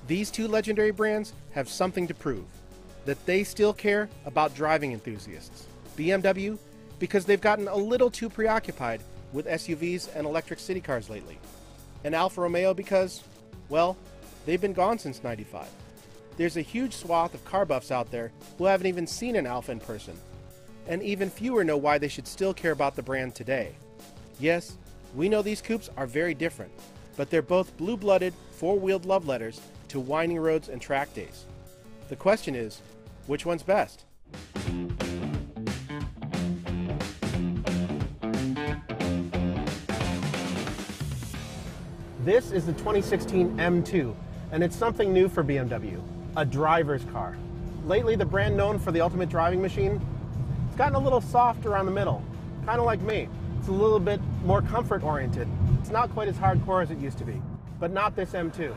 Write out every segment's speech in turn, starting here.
These two legendary brands have something to prove, that they still care about driving enthusiasts. BMW, because they've gotten a little too preoccupied with SUVs and electric city cars lately. And ALFA Romeo because, well, they've been gone since '95. There's a huge swath of car buffs out there who haven't even seen an Alfa in person. And even fewer know why they should still care about the brand today. Yes, we know these coupes are very different, but they're both blue-blooded, four-wheeled love letters to winding roads and track days. The question is, which one's best? This is the 2016 M2, and it's something new for BMW, a driver's car. Lately, the brand known for the ultimate driving machine, it's gotten a little softer around the middle, kind of like me. It's a little bit more comfort-oriented. It's not quite as hardcore as it used to be, but not this M2.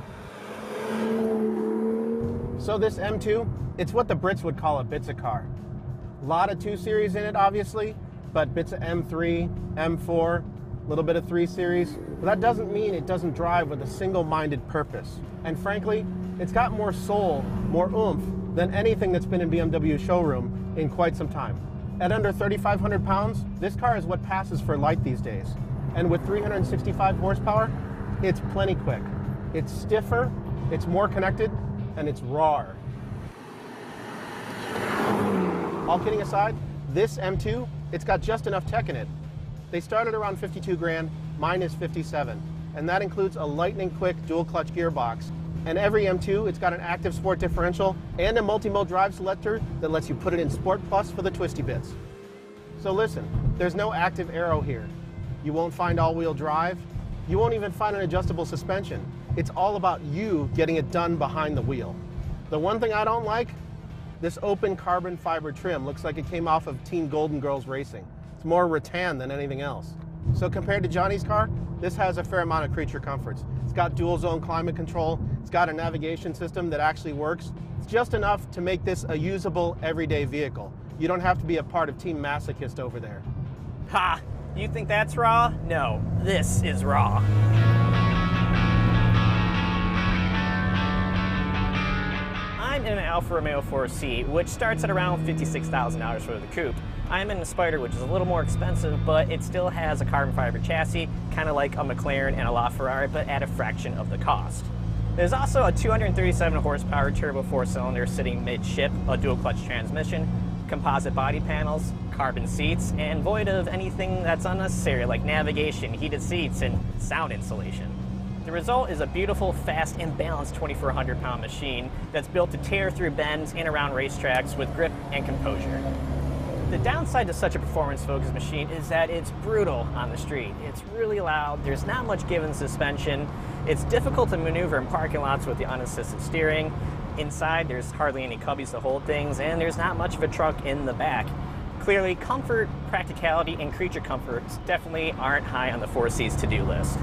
So this M2, it's what the Brits would call a Bitsa car. A lot of 2 Series in it, obviously, but Bitsa M3, M4, a little bit of 3 Series. But that doesn't mean it doesn't drive with a single-minded purpose. And frankly, it's got more soul, more oomph than anything that's been in BMW's showroom in quite some time. At under 3,500 pounds, this car is what passes for light these days. And with 365 horsepower, it's plenty quick. It's stiffer, it's more connected, and it's raw. All kidding aside, this M2, it's got just enough tech in it. They started around 52 grand, mine is 57. And that includes a lightning quick dual clutch gearbox. And every M2, it's got an active sport differential and a multi-mode drive selector that lets you put it in Sport Plus for the twisty bits. So listen, there's no active aero here. You won't find all-wheel drive. You won't even find an adjustable suspension. It's all about you getting it done behind the wheel. The one thing I don't like, this open carbon fiber trim looks like it came off of Teen Golden Girls Racing. It's more rattan than anything else. So compared to Johnny's car, this has a fair amount of creature comforts. It's got dual zone climate control. It's got a navigation system that actually works. It's just enough to make this a usable everyday vehicle. You don't have to be a part of Team Masochist over there. Ha! You think that's raw? No, this is raw. I'm in an Alfa Romeo 4C, which starts at around $56,000 for the coupe. I'm in a Spider, which is a little more expensive, but it still has a carbon fiber chassis, kind of like a McLaren and a LaFerrari, but at a fraction of the cost. There's also a 237 horsepower turbo 4-cylinder sitting mid-ship, a dual clutch transmission, composite body panels, carbon seats, and void of anything that's unnecessary like navigation, heated seats, and sound insulation. The result is a beautiful, fast, and balanced 2,400-pound machine that's built to tear through bends and around racetracks with grip and composure. The downside to such a performance-focused machine is that it's brutal on the street. It's really loud, there's not much give in suspension, it's difficult to maneuver in parking lots with the unassisted steering. Inside, there's hardly any cubbies to hold things, and there's not much of a truck in the back. Clearly, comfort, practicality, and creature comforts definitely aren't high on the 4C's to-do list.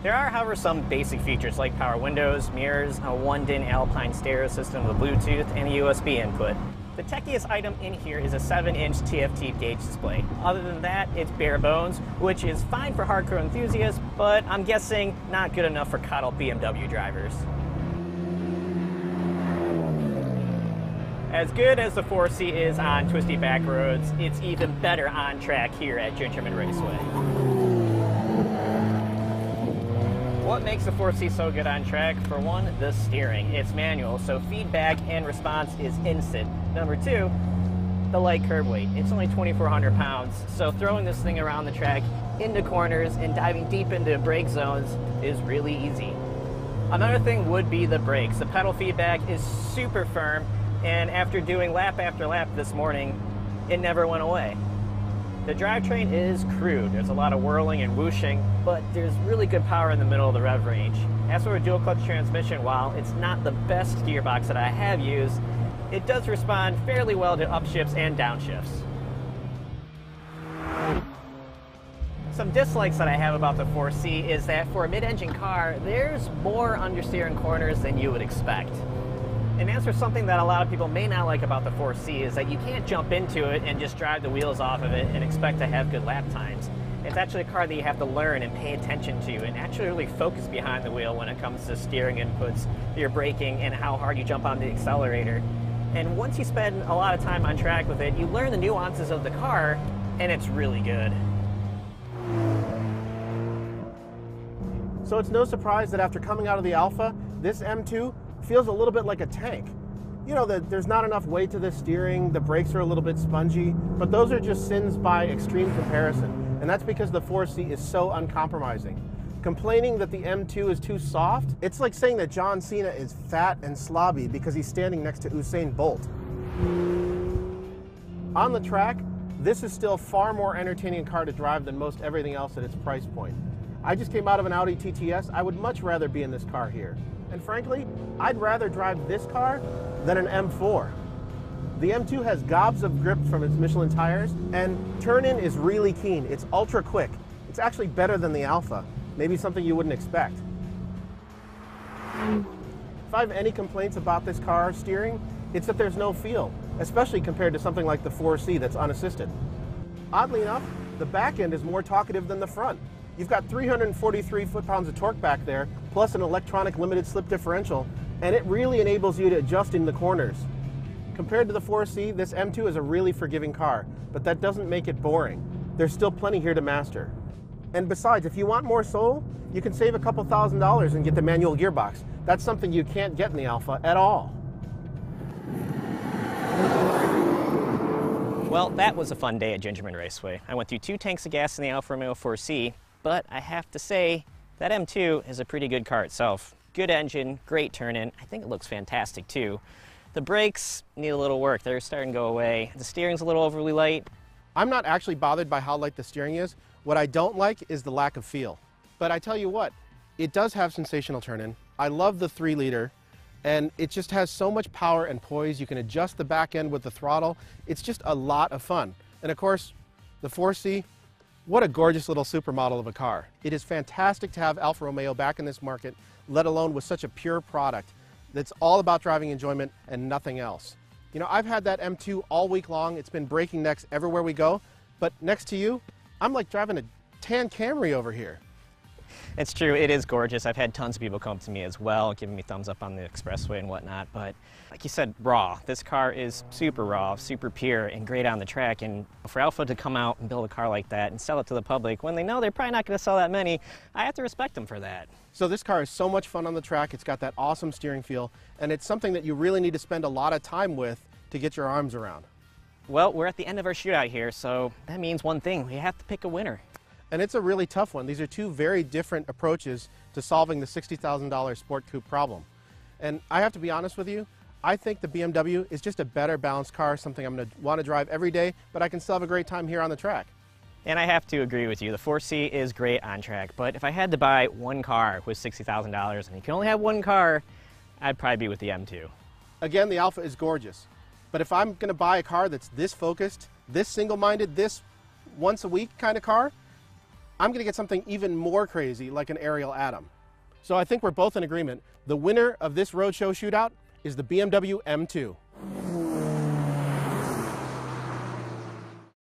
There are, however, some basic features like power windows, mirrors, a 1-DIN Alpine stereo system with Bluetooth, and a USB input. The techiest item in here is a 7-inch TFT gauge display. Other than that, it's bare bones, which is fine for hardcore enthusiasts, but I'm guessing not good enough for coddled BMW drivers. As good as the 4C is on twisty back roads, it's even better on track here at Gingerman Raceway. What makes the 4C so good on track? For one, the steering. It's manual, so feedback and response is instant. Number two, the light curb weight. It's only 2,400 pounds, so throwing this thing around the track, into corners, and diving deep into brake zones is really easy. Another thing would be the brakes. The pedal feedback is super firm, and after doing lap after lap this morning, it never went away. The drivetrain is crude. There's a lot of whirling and whooshing, but there's really good power in the middle of the rev range. As for a dual clutch transmission, while it's not the best gearbox that I have used, it does respond fairly well to upshifts and downshifts. Some dislikes that I have about the 4C is that for a mid-engine car, there's more understeer in corners than you would expect. And as for something that a lot of people may not like about the 4C is that you can't jump into it and just drive the wheels off of it and expect to have good lap times. It's actually a car that you have to learn and pay attention to and actually really focus behind the wheel when it comes to steering inputs, your braking, and how hard you jump on the accelerator. And once you spend a lot of time on track with it, you learn the nuances of the car, and it's really good. So it's no surprise that after coming out of the Alfa, this M2 feels a little bit like a tank. You know, there's not enough weight to the steering, the brakes are a little bit spongy, but those are just sins by extreme comparison. And that's because the 4C is so uncompromising. Complaining that the M2 is too soft, it's like saying that John Cena is fat and slobby because he's standing next to Usain Bolt. On the track, this is still far more entertaining car to drive than most everything else at its price point. I just came out of an Audi TTS. I would much rather be in this car here. And frankly, I'd rather drive this car than an M4. The M2 has gobs of grip from its Michelin tires, and turn-in is really keen. It's ultra quick. It's actually better than the Alfa, maybe something you wouldn't expect. If I have any complaints about this car steering, it's that there's no feel, especially compared to something like the 4C that's unassisted. Oddly enough, the back end is more talkative than the front. You've got 343 foot-pounds of torque back there, plus an electronic limited slip differential, and it really enables you to adjust in the corners. Compared to the 4C, this M2 is a really forgiving car, but that doesn't make it boring. There's still plenty here to master. And besides, if you want more soul, you can save a couple $1,000s and get the manual gearbox. That's something you can't get in the Alfa at all. Well, that was a fun day at Gingerman Raceway. I went through 2 tanks of gas in the Alfa Romeo 4C, but I have to say that M2 is a pretty good car itself. Good engine, great turn-in. I think it looks fantastic too. The brakes need a little work. They're starting to go away. The steering's a little overly light. I'm not actually bothered by how light the steering is. What I don't like is the lack of feel. But I tell you what, it does have sensational turn-in. I love the 3-liter, and it just has so much power and poise. You can adjust the back end with the throttle. It's just a lot of fun. And of course, the 4C, what a gorgeous little supermodel of a car. It is fantastic to have Alfa Romeo back in this market, let alone with such a pure product that's all about driving enjoyment and nothing else. You know, I've had that M2 all week long. It's been breaking necks everywhere we go, but next to you, I'm like driving a tan Camry over here. It's true, it is gorgeous. I've had tons of people come to me as well, giving me thumbs up on the expressway and whatnot, but like you said, raw. This car is super raw, super pure, and great on the track, and for Alfa to come out and build a car like that and sell it to the public when they know they're probably not going to sell that many, I have to respect them for that. So this car is so much fun on the track. It's got that awesome steering feel, and it's something that you really need to spend a lot of time with to get your arms around. Well, we're at the end of our shootout here, so that means one thing. We have to pick a winner. And it's a really tough one. These are 2 very different approaches to solving the $60,000 Sport Coupe problem. And I have to be honest with you, I think the BMW is just a better balanced car, something I'm going to want to drive every day, but I can still have a great time here on the track. And I have to agree with you. The 4C is great on track, but if I had to buy one car with $60,000 and you can only have one car, I'd probably be with the M2. Again, the Alfa is gorgeous, but if I'm going to buy a car that's this focused, this single-minded, this once a week kind of car, I'm going to get something even more crazy like an Ariel Atom. So I think we're both in agreement. The winner of this roadshow shootout is the BMW M2.